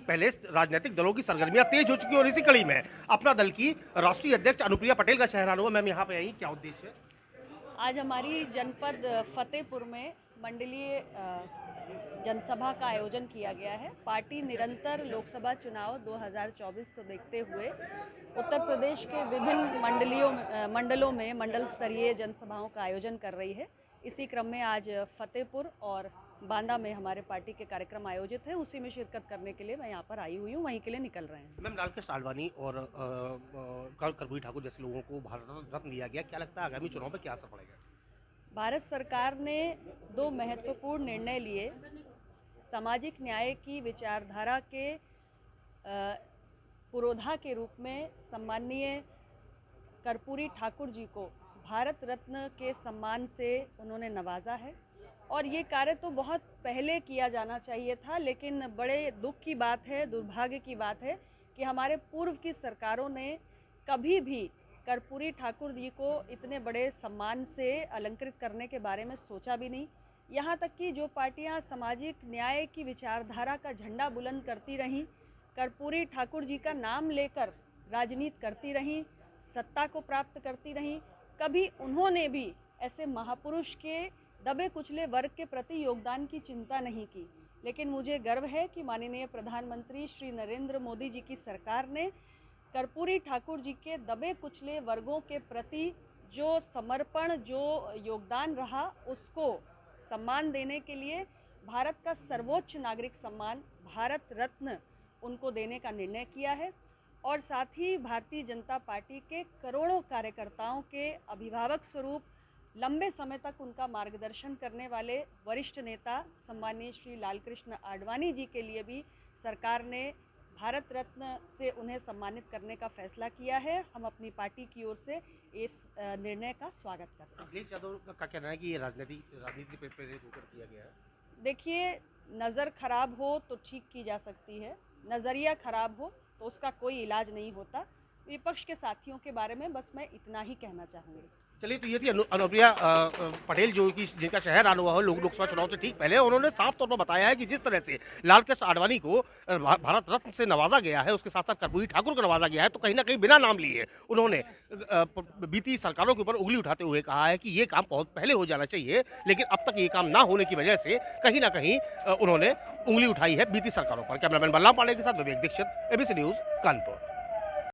पहले राजनीतिक दलों की सरगर्मियां तेज हो चुकी और इसी कड़ी में अपना दल की राष्ट्रीय अध्यक्ष अनुप्रिया पटेल का शहर आना हुआ। मैम यहाँ पे आई, क्या उद्देश्य है? आज हमारी जनपद फतेहपुर में मंडलीय जनसभा का आयोजन किया गया है। पार्टी निरंतर लोकसभा चुनाव 2024 को देखते हुए उत्तर प्रदेश के विभिन्न मंडलों में मंडल स्तरीय जनसभाओं का आयोजन कर रही है। इसी क्रम में आज फतेहपुर और बांदा में हमारे पार्टी के कार्यक्रम आयोजित है। उसी में शिरकत करने के लिए मैं यहाँ पर आई हुई हूँ, वहीं के लिए निकल रहे हैं। मैम, लालकृष्ण आडवाणी और कर्पूरी ठाकुर जैसे लोगों को भारत रत्न दिया गया, क्या लगता है आगामी चुनाव में क्या असर पड़ेगा? भारत सरकार ने दो महत्वपूर्ण निर्णय लिए। सामाजिक न्याय की विचारधारा के पुरोधा के रूप में सम्माननीय कर्पूरी ठाकुर जी को भारत रत्न के सम्मान से उन्होंने नवाजा है और ये कार्य तो बहुत पहले किया जाना चाहिए था, लेकिन बड़े दुख की बात है, दुर्भाग्य की बात है कि हमारे पूर्व की सरकारों ने कभी भी कर्पूरी ठाकुर जी को इतने बड़े सम्मान से अलंकृत करने के बारे में सोचा भी नहीं। यहाँ तक कि जो पार्टियाँ सामाजिक न्याय की विचारधारा का झंडा बुलंद करती रहीं, कर्पूरी ठाकुर जी का नाम लेकर राजनीति करती रहीं, सत्ता को प्राप्त करती रहीं, कभी उन्होंने भी ऐसे महापुरुष के दबे कुचले वर्ग के प्रति योगदान की चिंता नहीं की। लेकिन मुझे गर्व है कि माननीय प्रधानमंत्री श्री नरेंद्र मोदी जी की सरकार ने कर्पूरी ठाकुर जी के दबे कुचले वर्गों के प्रति जो समर्पण, जो योगदान रहा, उसको सम्मान देने के लिए भारत का सर्वोच्च नागरिक सम्मान भारत रत्न उनको देने का निर्णय किया है। और साथ ही भारतीय जनता पार्टी के करोड़ों कार्यकर्ताओं के अभिभावक स्वरूप लंबे समय तक उनका मार्गदर्शन करने वाले वरिष्ठ नेता सम्मानीय श्री लालकृष्ण आडवाणी जी के लिए भी सरकार ने भारत रत्न से उन्हें सम्मानित करने का फैसला किया है। हम अपनी पार्टी की ओर से इस निर्णय का स्वागत करते हैं। अखिलेश यादव का कहना है कि ये राजनीति पे प्रेरित होकर किया गया है। देखिए, नज़र खराब हो तो ठीक की जा सकती है, नज़रिया खराब हो तो उसका कोई इलाज नहीं होता। विपक्ष के साथियों के बारे में बस मैं इतना ही कहना चाहूँगी। चलिए, तो ये थी अनुप्रिया पटेल जो कि जिनका शहर आना हुआ है लोकसभा चुनाव से ठीक पहले। उन्होंने साफ तौर पर बताया है कि जिस तरह से लालकृष्ण आडवाणी को भारत रत्न से नवाजा गया है, उसके साथ साथ कर्पूरी ठाकुर को नवाजा गया है, तो कहीं ना कहीं बिना नाम लिए उन्होंने बीती सरकारों के ऊपर उंगली उठाते हुए कहा है कि ये काम बहुत पहले हो जाना चाहिए, लेकिन अब तक ये काम ना होने की वजह से कहीं ना कहीं उन्होंने उंगली उठाई है बीती सरकारों पर। कैमरामैन बलराम पांडे के साथ विवेक दीक्षित, एबीसी न्यूज़, कानपुर।